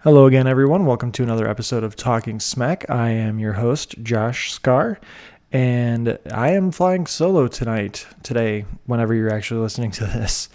Hello again, everyone. Welcome to another episode of Talking Smack. I am your host, Josh Scar, and I am flying solo today, whenever you're actually listening to this.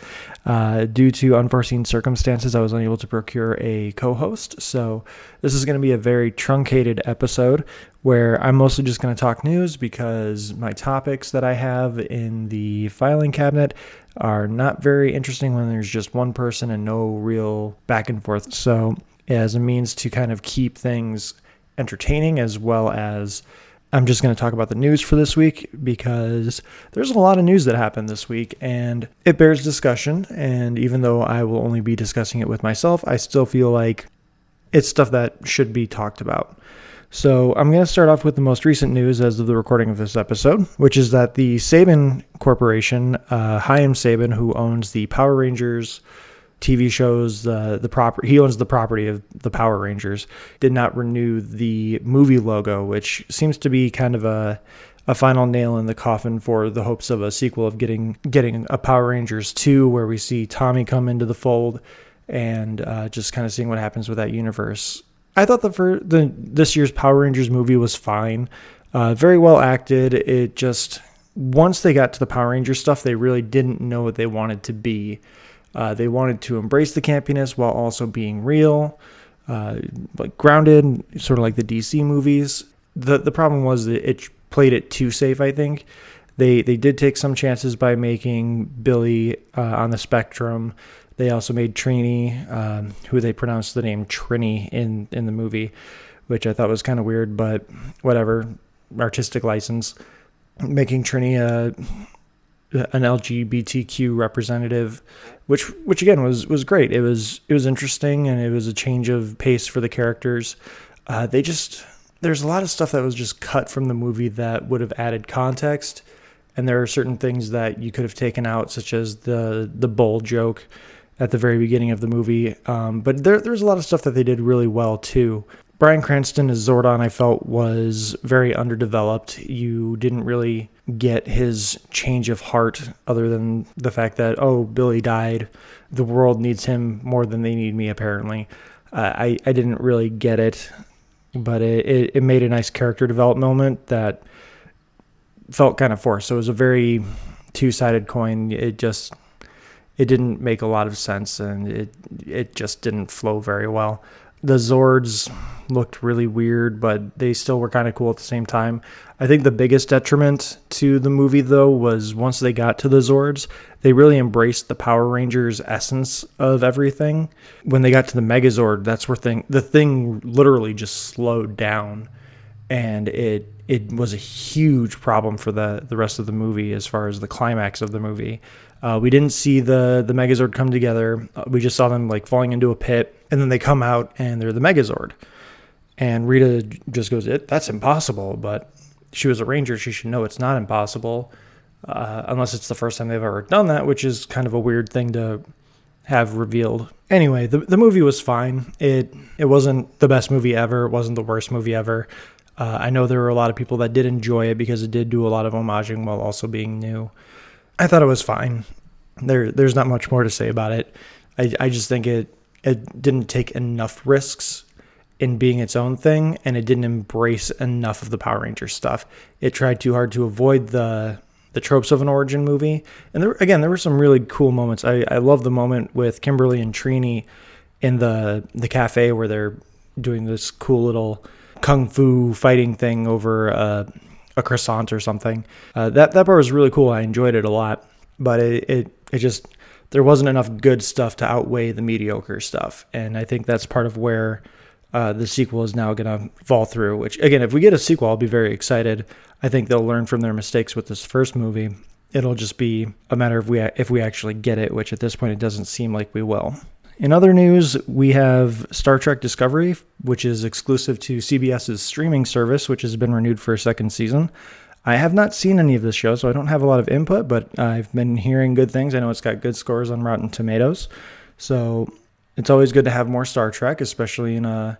Due to unforeseen circumstances, I was unable to procure a co-host, so this is going to be a very truncated episode where I'm mostly just going to talk news because my topics that I have in the filing cabinet are not very interesting when there's just one person and no real back and forth. So as a means to kind of keep things entertaining, as well as I'm just going to talk about the news for this week because there's a lot of news that happened this week and it bears discussion. And even though I will only be discussing it with myself, I still feel like it's stuff that should be talked about. So I'm going to start off with the most recent news as of the recording of this episode, which is that the Saban Corporation, Chaim Saban, who owns the Power Rangers TV shows, he owns the property of the Power Rangers, did not renew the movie logo, which seems to be kind of a final nail in the coffin for the hopes of a sequel of getting a Power Rangers 2, where we see Tommy come into the fold and just kind of seeing what happens with that universe. I thought this year's Power Rangers movie was fine, very well acted. It just, once they got to the Power Rangers stuff, they really didn't know what they wanted to be. They wanted to embrace the campiness while also being real, like grounded, sort of like the DC movies. The problem was that it played it too safe, I think. They did take some chances by making Billy on the spectrum. They also made Trini, who they pronounced the name Trini in the movie, which I thought was kind of weird, but whatever, artistic license. Making Trini an LGBTQ representative, which again was great. It was interesting, and it was a change of pace for the characters. There's a lot of stuff that was just cut from the movie that would have added context, and there are certain things that you could have taken out, such as the bowl joke at the very beginning of the movie. But there's a lot of stuff that they did really well too. Bryan Cranston as Zordon, I felt, was very underdeveloped. You didn't really get his change of heart other than the fact that, oh, Billy died. The world needs him more than they need me, apparently. I didn't really get it, but it made a nice character development moment that felt kind of forced. So it was a very two-sided coin. It didn't make a lot of sense, and it just didn't flow very well. The Zords looked really weird, but they still were kind of cool at the same time. I think the biggest detriment to the movie, though, was once they got to the Zords, they really embraced the Power Rangers essence of everything. When they got to the Megazord, that's where the thing literally just slowed down, and it was a huge problem for the rest of the movie as far as the climax of the movie. We didn't see the Megazord come together. We just saw them like falling into a pit, and then they come out and they're the Megazord. And Rita just goes, that's impossible. But she was a ranger. She should know it's not impossible, unless it's the first time they've ever done that, which is kind of a weird thing to have revealed. Anyway, the movie was fine. It wasn't the best movie ever. It wasn't the worst movie ever. I know there were a lot of people that did enjoy it because it did do a lot of homaging while also being new. I thought it was fine. There's not much more to say about it. I just think it didn't take enough risks in being its own thing, and it didn't embrace enough of the Power Rangers stuff. It tried too hard to avoid the tropes of an origin movie. And there were some really cool moments. I love the moment with Kimberly and Trini in the cafe where they're doing this cool little kung fu fighting thing over a croissant or something. That part was really cool. I enjoyed it a lot, but it just, there wasn't enough good stuff to outweigh the mediocre stuff. And I think that's part of where the sequel is now going to fall through, which again, if we get a sequel, I'll be very excited. I think they'll learn from their mistakes with this first movie. It'll just be a matter of if we actually get it, which at this point, it doesn't seem like we will. In other news, we have Star Trek Discovery, which is exclusive to CBS's streaming service, which has been renewed for a second season. I have not seen any of this show, so I don't have a lot of input, but I've been hearing good things. I know it's got good scores on Rotten Tomatoes. So it's always good to have more Star Trek, especially in a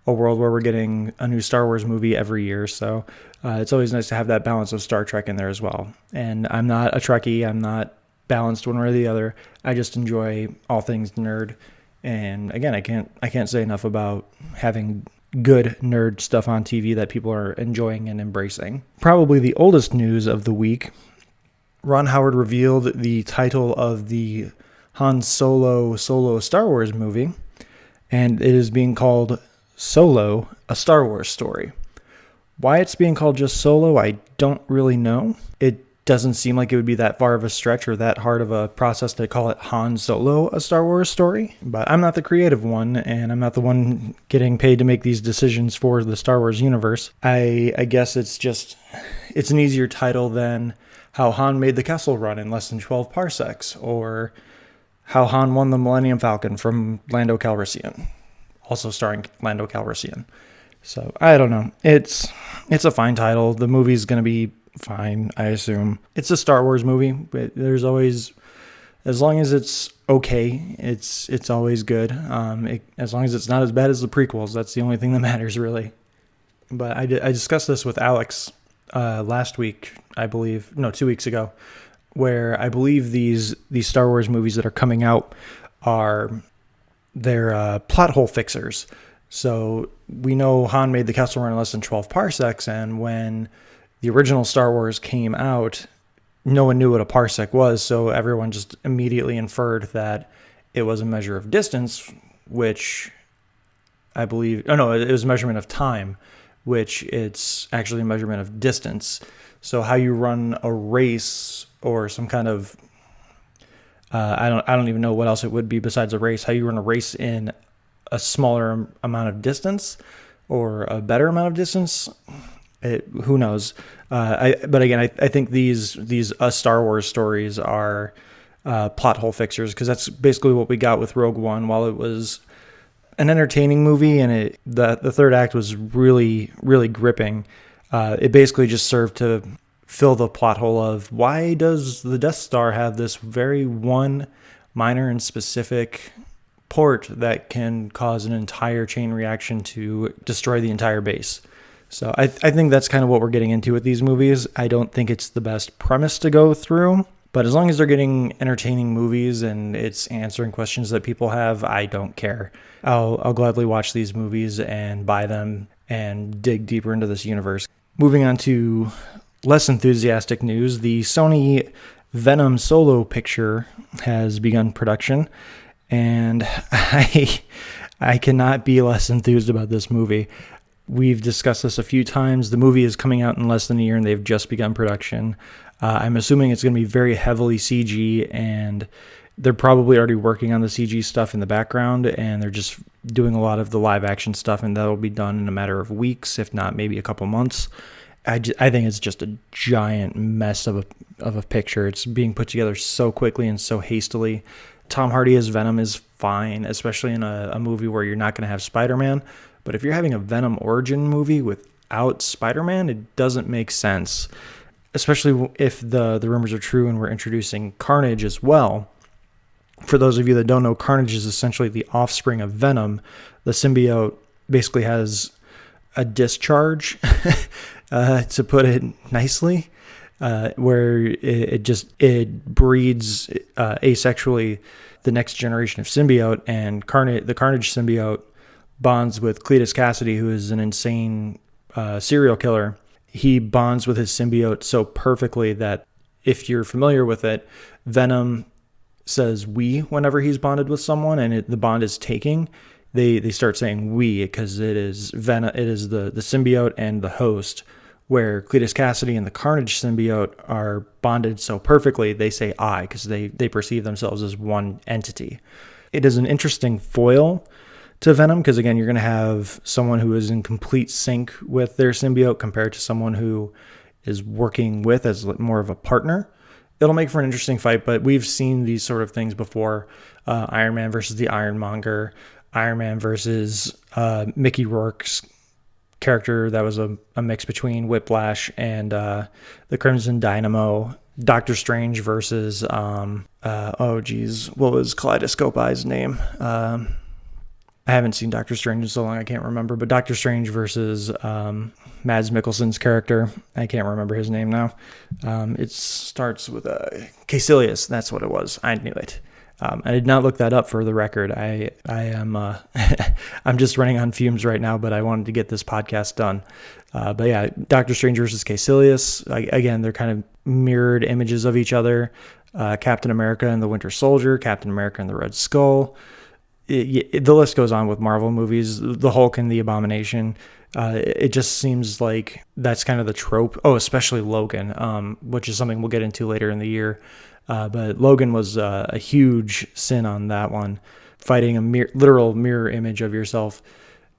world where we're getting a new Star Wars movie every year. So it's always nice to have that balance of Star Trek in there as well. And I'm not a Trekkie. I'm not balanced one way or the other. I just enjoy all things nerd. And again, I can't say enough about having good nerd stuff on TV that people are enjoying and embracing. Probably the oldest news of the week, Ron Howard revealed the title of the Han Solo Star Wars movie, and it is being called Solo, a Star Wars story. Why it's being called just Solo, I don't really know. It doesn't seem like it would be that far of a stretch or that hard of a process to call it Han Solo, a Star Wars story. But I'm not the creative one, and I'm not the one getting paid to make these decisions for the Star Wars universe. I guess it's an easier title than How Han Made the Kessel Run in Less Than 12 Parsecs, or How Han Won the Millennium Falcon from Lando Calrissian, also starring Lando Calrissian. So, I don't know. It's a fine title. The movie's going to be fine, I assume. It's a Star Wars movie, but there's always, as long as it's okay, it's always good. As long as it's not as bad as the prequels, that's the only thing that matters, really. But I discussed this with Alex last week, I believe. No, 2 weeks ago, where I believe these Star Wars movies that are coming out they're plot hole fixers. So we know Han made the Kessel Run in less than 12 parsecs, and when the original Star Wars came out, no one knew what a parsec was, so everyone just immediately inferred that it was a measure of distance, which I believe... Oh, no, it was a measurement of time, which it's actually a measurement of distance. So how you run a race or some kind of... I don't even know what else it would be besides a race. How you run a race in a smaller amount of distance or a better amount of distance, who knows? But again, I think these Star Wars stories are plot hole fixers, because that's basically what we got with Rogue One. While it was an entertaining movie and the third act was really, really gripping, it basically just served to fill the plot hole of, why does the Death Star have this very one minor and specific port that can cause an entire chain reaction to destroy the entire base? So I think that's kind of what we're getting into with these movies. I don't think it's the best premise to go through, but as long as they're getting entertaining movies and it's answering questions that people have, I don't care. I'll gladly watch these movies and buy them and dig deeper into this universe. Moving on to less enthusiastic news, the Sony Venom solo picture has begun production, and I cannot be less enthused about this movie. We've discussed this a few times. The movie is coming out in less than a year, and they've just begun production. I'm assuming it's going to be very heavily CG, and they're probably already working on the CG stuff in the background, and they're just doing a lot of the live action stuff, and that'll be done in a matter of weeks, if not maybe a couple months. I think it's just a giant mess of a picture. It's being put together so quickly and so hastily. Tom Hardy as Venom is fine, especially in a movie where you're not going to have Spider-Man. But if you're having a Venom origin movie without Spider-Man, it doesn't make sense, especially if the rumors are true and we're introducing Carnage as well. For those of you that don't know, Carnage is essentially the offspring of Venom. The symbiote basically has a discharge, to put it nicely, where it breeds asexually the next generation of symbiote, and the Carnage symbiote bonds with Cletus Cassidy, who is an insane serial killer. He bonds with his symbiote so perfectly that, if you're familiar with it, Venom says "we" whenever he's bonded with someone, and the bond is taking. They start saying "we" because it is Venom. It is the symbiote and the host. Where Cletus Cassidy and the Carnage symbiote are bonded so perfectly, they say "I" because they perceive themselves as one entity. It is an interesting foil to Venom, because again, you're going to have someone who is in complete sync with their symbiote compared to someone who is working with as more of a partner. It'll make for an interesting fight, but we've seen these sort of things before. Iron Man versus the Ironmonger, Iron Man versus Mickey Rourke's character that was a mix between Whiplash and the Crimson Dynamo, Doctor Strange versus what was Kaleidoscope Eye's name? I haven't seen Doctor Strange in so long I can't remember, but Doctor Strange versus Mads Mikkelsen's character, I can't remember his name now. It starts with Caecilius, that's what it was. I knew it. I did not look that up for the record. I am I'm just running on fumes right now, but I wanted to get this podcast done. But yeah, Doctor Strange versus Caecilius. Again, they're kind of mirrored images of each other. Captain America and the Winter Soldier, Captain America and the Red Skull. The list goes on with Marvel movies. The Hulk and the Abomination. It just seems like that's kind of the trope. Oh, especially Logan, which is something we'll get into later in the year. But Logan was a huge sin on that one, fighting a literal mirror image of yourself.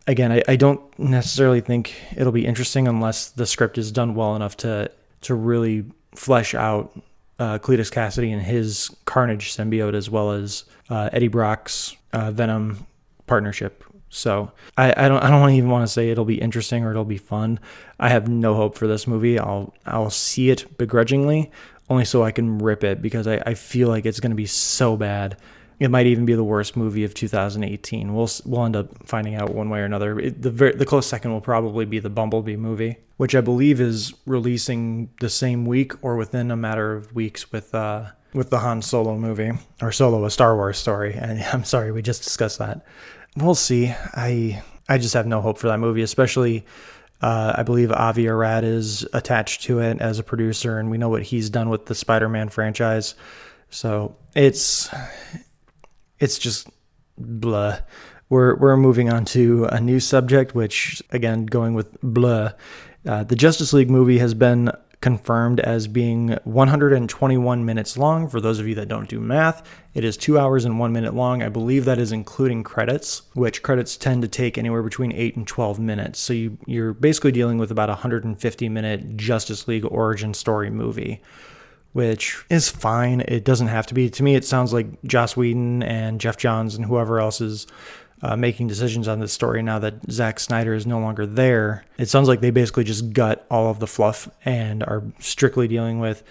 Again, I don't necessarily think it'll be interesting unless the script is done well enough to really flesh out Cletus Cassidy and his Carnage symbiote, as well as Eddie Brock's Venom partnership. So I don't even want to say it'll be interesting or it'll be fun. I have no hope for this movie. I'll see it begrudgingly, only so I can rip it, because I feel like it's going to be so bad. It might even be the worst movie of 2018. We'll end up finding out one way or another. The close second will probably be the Bumblebee movie, which I believe is releasing the same week or within a matter of weeks with the Han Solo movie, or Solo, a Star Wars story. And I'm sorry, we just discussed that. We'll see. I just have no hope for that movie, especially I believe Avi Arad is attached to it as a producer, and we know what he's done with the Spider-Man franchise. So it's just blah. We're moving on to a new subject, which, again, going with blah. The Justice League movie has been confirmed as being 121 minutes long. For those of you that don't do math, it is 2 hours and 1 minute long. I believe that is including credits, which credits tend to take anywhere between 8 and 12 minutes. So you're basically dealing with about a 150-minute Justice League origin story movie, which is fine. It doesn't have to be. To me, it sounds like Joss Whedon and Jeff Johns and whoever else is making decisions on this story now that Zack Snyder is no longer there. It sounds like they basically just gut all of the fluff and are strictly dealing with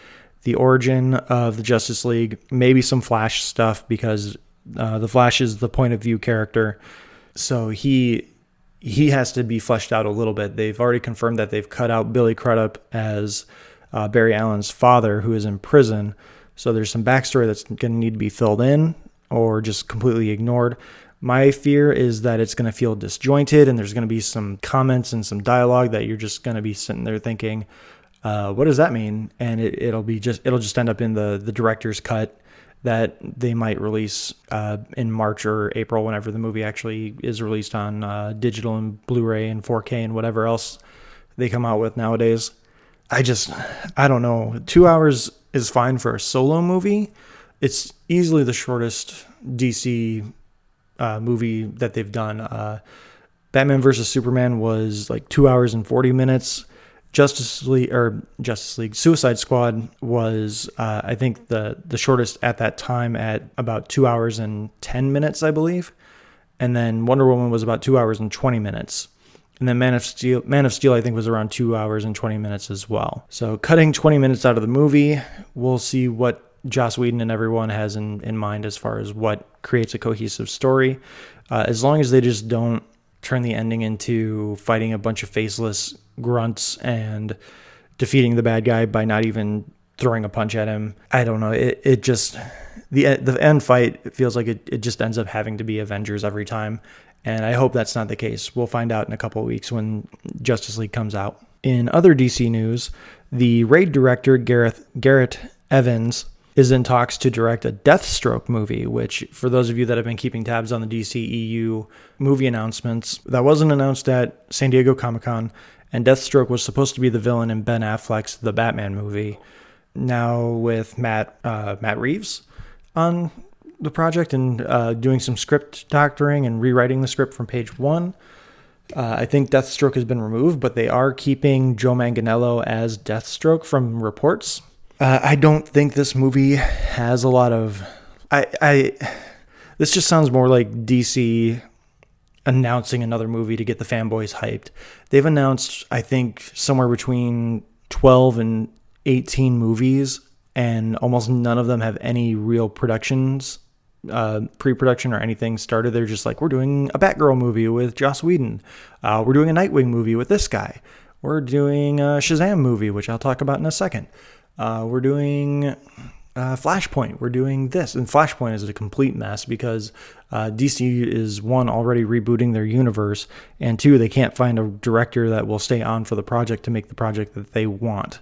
the origin of the Justice League, maybe some Flash stuff, because the Flash is the point of view character. So he has to be fleshed out a little bit. They've already confirmed that they've cut out Billy Crudup as Barry Allen's father, who is in prison. So there's some backstory that's going to need to be filled in or just completely ignored. My fear is that it's going to feel disjointed, and there's going to be some comments and some dialogue that you're just going to be sitting there thinking, what does that mean? And it'll just end up in the director's cut that they might release in March or April, whenever the movie actually is released on digital and Blu-ray and 4K and whatever else they come out with nowadays. I don't know. 2 hours is fine for a solo movie. It's easily the shortest DC movie that they've done. Batman vs. Superman was like 2 hours and 40 minutes. Justice League Suicide Squad was I think the shortest at that time at about 2 hours and 10 minutes, I believe. And then Wonder Woman was about 2 hours and 20 minutes. And then Man of Steel, I think, was around 2 hours and 20 minutes as well. So cutting 20 minutes out of the movie, we'll see what Joss Whedon and everyone has in mind as far as what creates a cohesive story. As long as they just don't turn the ending into fighting a bunch of faceless grunts and defeating the bad guy by not even throwing a punch at him. I don't know. It just, the end fight, it feels like it just ends up having to be Avengers every time. And I hope that's not the case. We'll find out in a couple of weeks when Justice League comes out. In other DC news, the Raid director Garrett Evans is in talks to direct a Deathstroke movie, which, for those of you that have been keeping tabs on the DCEU movie announcements, that wasn't announced at San Diego Comic-Con, and Deathstroke was supposed to be the villain in Ben Affleck's The Batman movie. Now with Matt Reeves on the project and doing some script doctoring and rewriting the script from page one, I think Deathstroke has been removed, but they are keeping Joe Manganiello as Deathstroke from reports. I don't think this movie has a lot of... This just sounds more like DC announcing another movie to get the fanboys hyped. They've announced, I think, somewhere between 12 and 18 movies, and almost none of them have any real productions, pre-production or anything started. They're just like, we're doing a Batgirl movie with Joss Whedon. We're doing a Nightwing movie with this guy. We're doing a Shazam movie, which I'll talk about in a second. We're doing Flashpoint, we're doing this. And Flashpoint is a complete mess because DC is, one, already rebooting their universe, and two, they can't find a director that will stay on for the project to make the project that they want.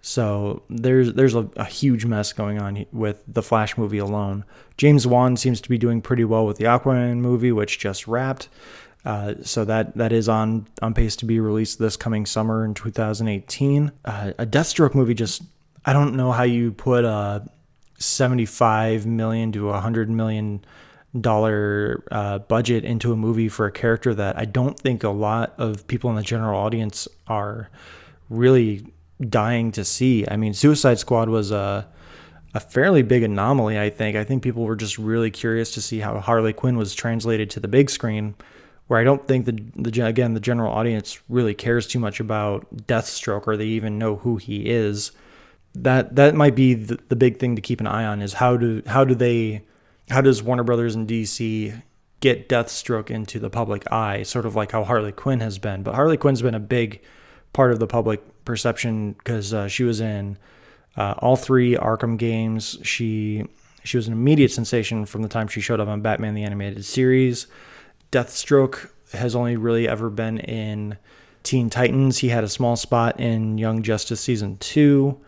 So there's a huge mess going on with the Flash movie alone. James Wan seems to be doing pretty well with the Aquaman movie, which just wrapped. So that is on pace to be released this coming summer in 2018. A Deathstroke movie, just, I don't know how you put a $75 million to $100 million budget into a movie for a character that I don't think a lot of people in the general audience are really dying to see. I mean, Suicide Squad was a fairly big anomaly, I think. I think people were just really curious to see how Harley Quinn was translated to the big screen, where I don't think the general audience really cares too much about Deathstroke, or they even know who he is. That might be the big thing to keep an eye on, is how does Warner Brothers and DC get Deathstroke into the public eye, sort of like how Harley Quinn has been. But Harley Quinn's been a big part of the public perception because she was in all three Arkham games. She was an immediate sensation from the time she showed up on Batman the Animated Series. Deathstroke has only really ever been in Teen Titans. He had a small spot in Young Justice Season 2.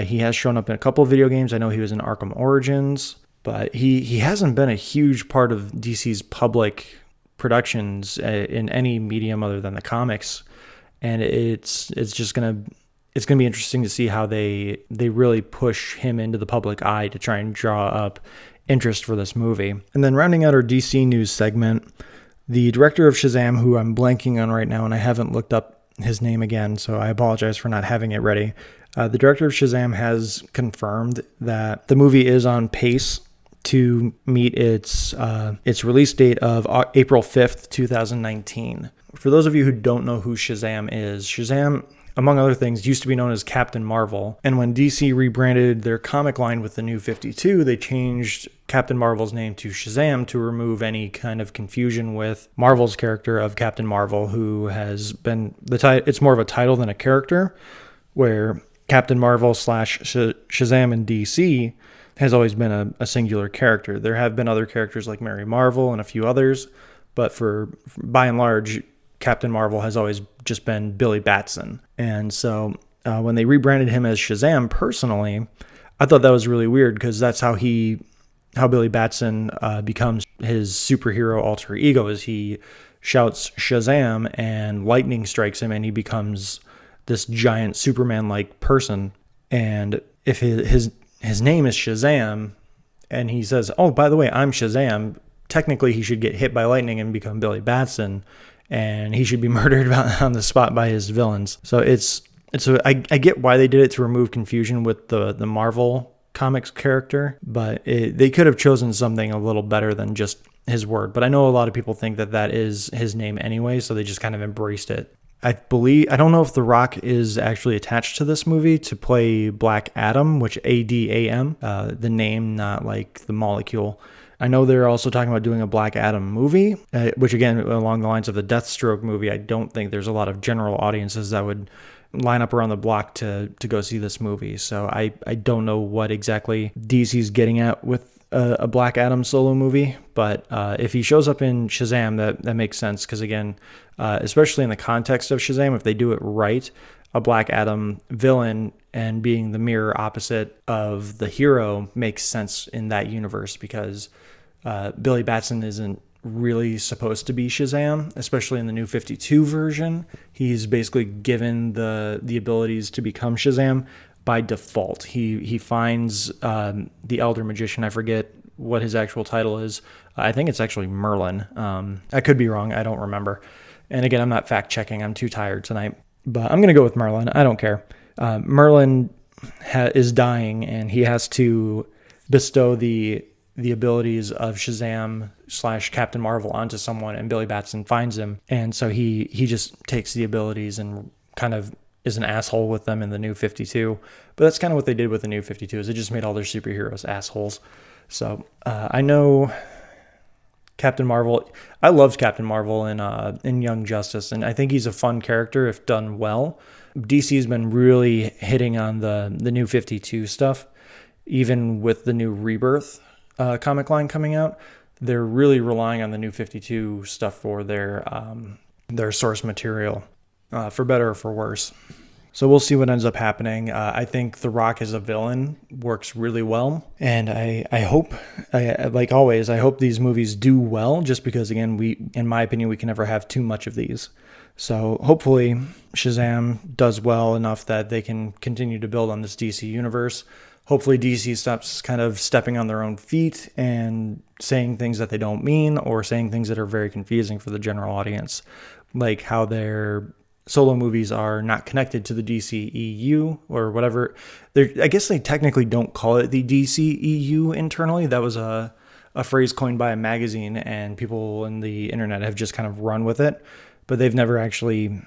He has shown up in a couple of video games. I know he was in Arkham Origins, but he hasn't been a huge part of DC's public productions in any medium other than the comics. And it's gonna be interesting to see how they really push him into the public eye to try and draw up interest for this movie. And then rounding out our DC news segment, the director of Shazam, who I'm blanking on right now, and I haven't looked up his name again, so I apologize for not having it ready. The director of Shazam has confirmed that the movie is on pace to meet its release date of April 5th, 2019. For those of you who don't know who Shazam is, Shazam, among other things, used to be known as Captain Marvel. And when DC rebranded their comic line with the New 52, they changed Captain Marvel's name to Shazam to remove any kind of confusion with Marvel's character of Captain Marvel, who has been it's more of a title than a character, where Captain Marvel / Shazam in DC has always been a singular character. There have been other characters like Mary Marvel and a few others, but by and large, Captain Marvel has always just been Billy Batson. And so when they rebranded him as Shazam, personally, I thought that was really weird, because that's how Billy Batson becomes his superhero alter ego, is he shouts Shazam and lightning strikes him and he becomes this giant Superman-like person. And if his name is Shazam and he says, oh, by the way, I'm Shazam, technically he should get hit by lightning and become Billy Batson, and he should be murdered on the spot by his villains. So I get why they did it, to remove confusion with the Marvel Comics character, but they could have chosen something a little better than just his word. But I know a lot of people think that is his name anyway, so they just kind of embraced it. I don't know if The Rock is actually attached to this movie to play Black Adam, which ADAM, the name, not like the molecule. I know they're also talking about doing a Black Adam movie, which again, along the lines of the Deathstroke movie, I don't think there's a lot of general audiences that would line up around the block to go see this movie. So I don't know what exactly DC's getting at with a Black Adam solo movie, but if he shows up in Shazam, that makes sense, because again, especially in the context of Shazam, if they do it right, a Black Adam villain and being the mirror opposite of the hero makes sense in that universe, because Billy Batson isn't really supposed to be Shazam, especially in the New 52 version. He's basically given the abilities to become Shazam by default. He finds the Elder Magician. I forget what his actual title is. I think it's actually Merlin. I could be wrong. I don't remember. And again, I'm not fact checking. I'm too tired tonight. But I'm going to go with Merlin. I don't care. Merlin is dying, and he has to bestow the abilities of Shazam / Captain Marvel onto someone, and Billy Batson finds him. And so he just takes the abilities and kind of is an asshole with them in the New 52. But that's kind of what they did with the New 52, is it just made all their superheroes assholes. So I know Captain Marvel. I loved Captain Marvel in Young Justice, and I think he's a fun character if done well. DC's been really hitting on the New 52 stuff, even with the new Rebirth comic line coming out, they're really relying on the New 52 stuff for their source material, for better or for worse. So we'll see what ends up happening. I think The Rock as a villain works really well. And I hope, like always, I hope these movies do well, just because, again, in my opinion, we can never have too much of these. So hopefully Shazam does well enough that they can continue to build on this DC universe. Hopefully DC stops kind of stepping on their own feet and saying things that they don't mean, or saying things that are very confusing for the general audience, like how their solo movies are not connected to the DCEU or whatever. I guess they technically don't call it the DCEU internally. That was a phrase coined by a magazine, and people in the internet have just kind of run with it, but they've never actually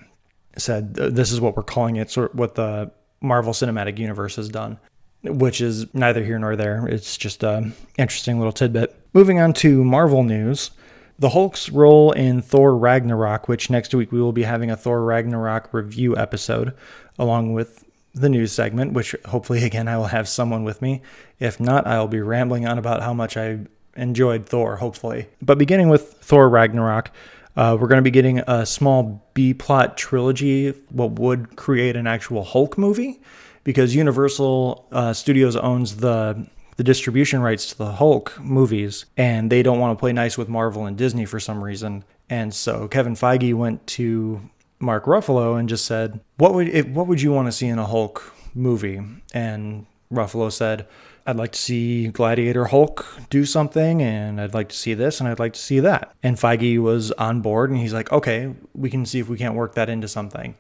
said this is what we're calling it, sort of what the Marvel Cinematic Universe has done, which is neither here nor there. It's just an interesting little tidbit. Moving on to Marvel news. The Hulk's role in Thor Ragnarok, which next week we will be having a Thor Ragnarok review episode, along with the news segment, which hopefully, again, I will have someone with me. If not, I'll be rambling on about how much I enjoyed Thor, hopefully. But beginning with Thor Ragnarok, we're going to be getting a small B-plot trilogy, what would create an actual Hulk movie, because Universal Studios owns the distribution rights to the Hulk movies, and they don't want to play nice with Marvel and Disney for some reason. And so Kevin Feige went to Mark Ruffalo and just said, what would you want to see in a Hulk movie? And Ruffalo said, I'd like to see Gladiator Hulk do something, and I'd like to see this, and I'd like to see that. And Feige was on board, and he's like, okay, we can see if we can't work that into something.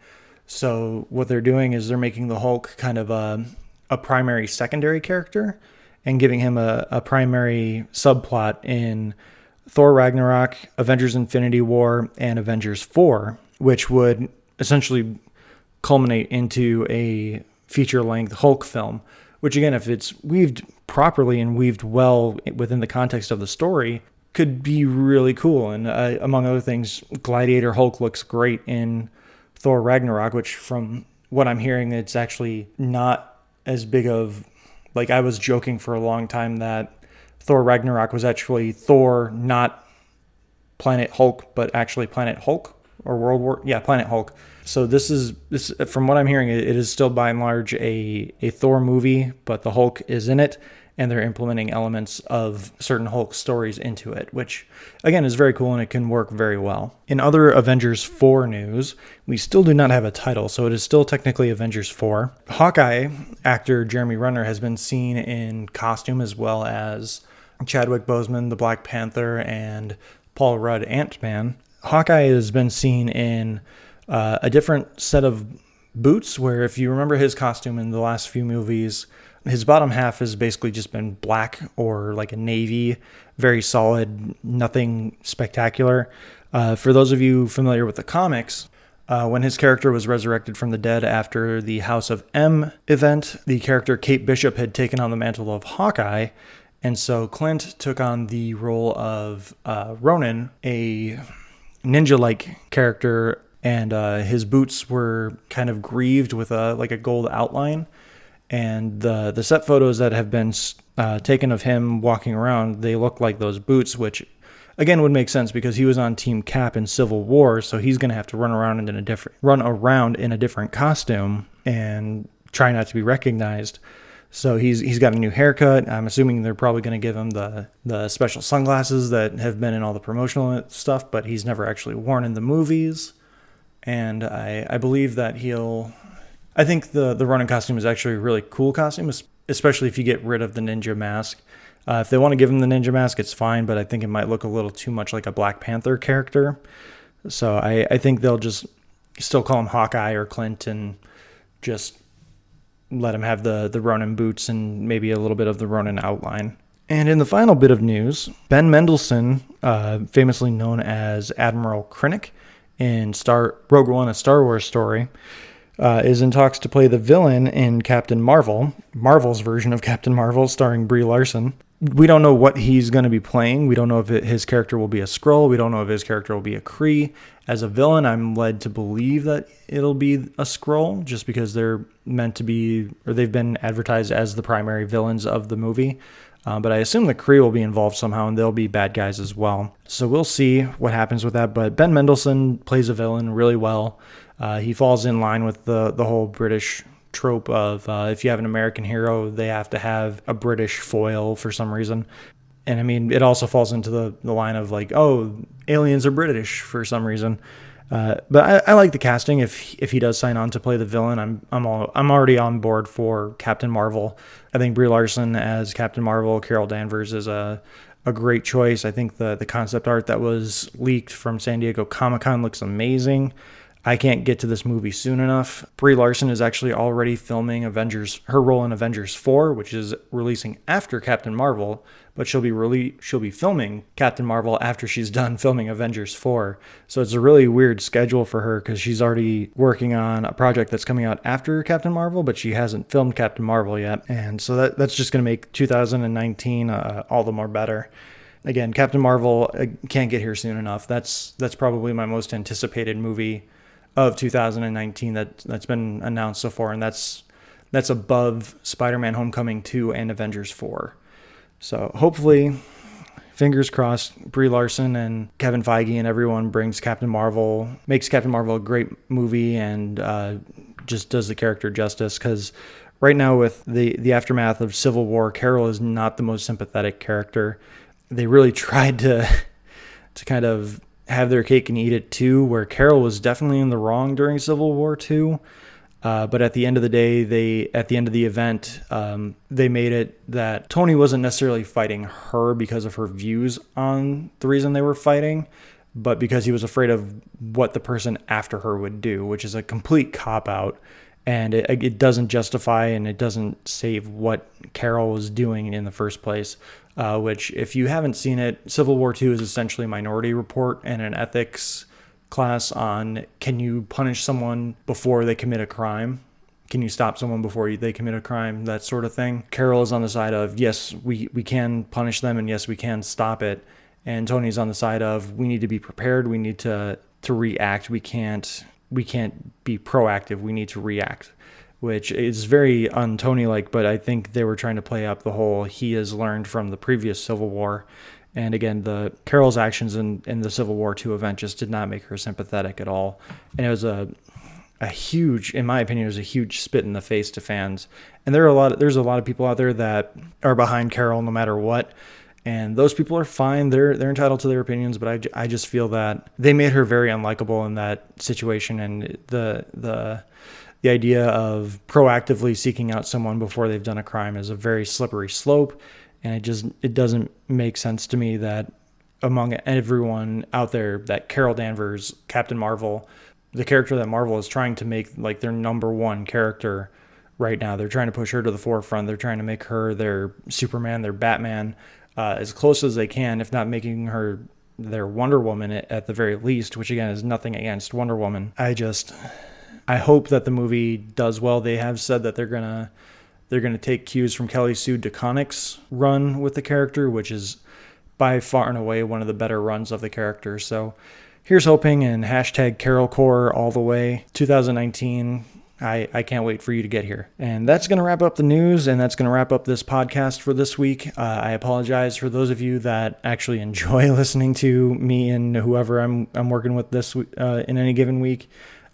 So what they're doing is they're making the Hulk kind of a primary secondary character, and giving him a primary subplot in Thor Ragnarok, Avengers Infinity War, and Avengers 4, which would essentially culminate into a feature-length Hulk film, which, again, if it's weaved properly and weaved well within the context of the story, could be really cool. And among other things, Gladiator Hulk looks great in Thor Ragnarok, which, from what I'm hearing, it's actually not as big of... Like, I was joking for a long time that Thor Ragnarok was actually Thor, not Planet Hulk, but actually Planet Hulk, or Planet Hulk. So this from what I'm hearing, it is still by and large a Thor movie, but the Hulk is in it, and they're implementing elements of certain Hulk stories into it, which, again, is very cool, and it can work very well. In other Avengers 4 news, we still do not have a title, so it is still technically Avengers 4. Hawkeye actor Jeremy Renner has been seen in costume, as well as Chadwick Boseman, the Black Panther, and Paul Rudd, Ant-Man. Hawkeye has been seen in a different set of boots, where if you remember his costume in the last few movies, his bottom half has basically just been black or like a navy, very solid, nothing spectacular. For those of you familiar with the comics, when his character was resurrected from the dead after the House of M event, the character Kate Bishop had taken on the mantle of Hawkeye, and so Clint took on the role of Ronin, a ninja-like character, and his boots were kind of greaved with a gold outline. And the set photos that have been taken of him walking around, they look like those boots, which, again, would make sense because he was on Team Cap in Civil War, so he's going to have to run around in a different costume and try not to be recognized. So he's got a new haircut. I'm assuming they're probably going to give him the special sunglasses that have been in all the promotional stuff, but he's never actually worn in the movies. And I believe that I think the Ronin costume is actually a really cool costume, especially if you get rid of the ninja mask. If they want to give him the ninja mask, it's fine, but I think it might look a little too much like a Black Panther character. So I think they'll just still call him Hawkeye or Clint and just let him have the Ronin boots and maybe a little bit of the Ronin outline. And in the final bit of news, Ben Mendelsohn, famously known as Admiral Krennic in Rogue One, a Star Wars story, is in talks to play the villain in Captain Marvel, Marvel's version of Captain Marvel, starring Brie Larson. we don't know what he's going to be playing. We don't know if his character will be a Skrull. We don't know if his character will be a Kree. As a villain, I'm led to believe that it'll be a Skrull just because they're meant to be, or they've been advertised as the primary villains of the movie. But I assume the Kree will be involved somehow, and they'll be bad guys as well. So we'll see what happens with that. But Ben Mendelsohn plays a villain really well. He falls in line with the whole British trope of if you have an American hero, they have to have a British foil for some reason. And I mean, it also falls into the line of like, oh, aliens are British for some reason. But I like the casting. If he does sign on to play the villain, I'm already on board for Captain Marvel. I think Brie Larson as Captain Marvel, Carol Danvers is a great choice. I think the concept art that was leaked from San Diego Comic-Con looks amazing. I can't get to this movie soon enough. Brie Larson is actually already filming her role in Avengers 4, which is releasing after Captain Marvel, but she'll be filming Captain Marvel after she's done filming Avengers 4. So it's a really weird schedule for her because she's already working on a project that's coming out after Captain Marvel, but she hasn't filmed Captain Marvel yet. And so that's just going to make 2019 all the more better. Again, Captain Marvel can't get here soon enough. That's probably my most anticipated movie of 2019 that's been announced so far, and that's above Spider-Man Homecoming 2 and Avengers 4. So hopefully, fingers crossed, Brie Larson and Kevin Feige and everyone makes Captain Marvel a great movie and just does the character justice, because right now with the aftermath of Civil War, Carol is not the most sympathetic character. They really tried to kind of have their cake and eat it too, where Carol was definitely in the wrong during Civil War 2. But at the end of the day, at the end of the event, they made it that Tony wasn't necessarily fighting her because of her views on the reason they were fighting, but because he was afraid of what the person after her would do, which is a complete cop-out. And it doesn't justify and it doesn't save what Carol was doing in the first place. Which, if you haven't seen it, Civil War II is essentially Minority Report and an ethics class on, can you punish someone before they commit a crime? Can you stop someone before they commit a crime? That sort of thing. Carol is on the side of, yes, we can punish them, and yes, we can stop it. And Tony's on the side of, we need to be prepared. We need to react. We can't be proactive. We need to react, which is very un-Tony-like, but I think they were trying to play up the whole he has learned from the previous Civil War. And again, the Carol's actions in the Civil War II event just did not make her sympathetic at all. And it was a huge, in my opinion, it was a huge spit in the face to fans. And there's a lot of people out there that are behind Carol no matter what. And those people are fine. They're entitled to their opinions, but I just feel that they made her very unlikable in that situation. And the idea of proactively seeking out someone before they've done a crime is a very slippery slope. And it doesn't make sense to me that among everyone out there that Carol Danvers, Captain Marvel, the character that Marvel is trying to make like their number one character right now, they're trying to push her to the forefront. They're trying to make her their Superman, their Batman, as close as they can, if not making her their Wonder Woman at the very least, which again is nothing against Wonder Woman. I hope that the movie does well. They have said that they're gonna take cues from Kelly Sue DeConnick's run with the character, which is by far and away one of the better runs of the character. So here's hoping, and hashtag CarolCore all the way. 2019, I can't wait for you to get here. And that's going to wrap up the news, and that's going to wrap up this podcast for this week. I apologize for those of you that actually enjoy listening to me and whoever I'm working with this in any given week.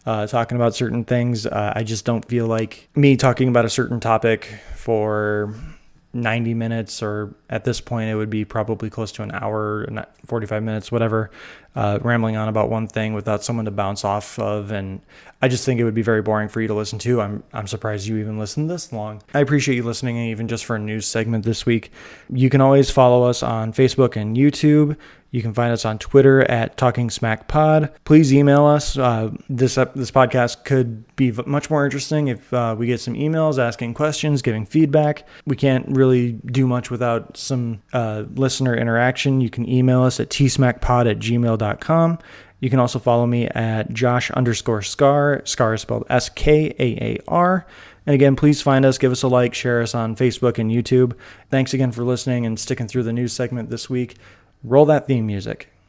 Talking about certain things. I just don't feel like me talking about a certain topic for 90 minutes, or at this point it would be probably close to an hour, 45 minutes, whatever, rambling on about one thing without someone to bounce off of. And I just think it would be very boring for you to listen to. I'm surprised you even listened this long. I appreciate you listening, even just for a news segment this week. You can always follow us on Facebook and YouTube. You can find us on Twitter at Talking Smack Pod. Please email us. This podcast could be much more interesting if we get some emails asking questions, giving feedback. We can't really do much without some listener interaction. You can email us at tsmackpod@gmail.com. You can also follow me at Josh_Scar. Scar is spelled Skaar. And again, please find us, give us a like, share us on Facebook and YouTube. Thanks again for listening and sticking through the news segment this week. Roll that theme music.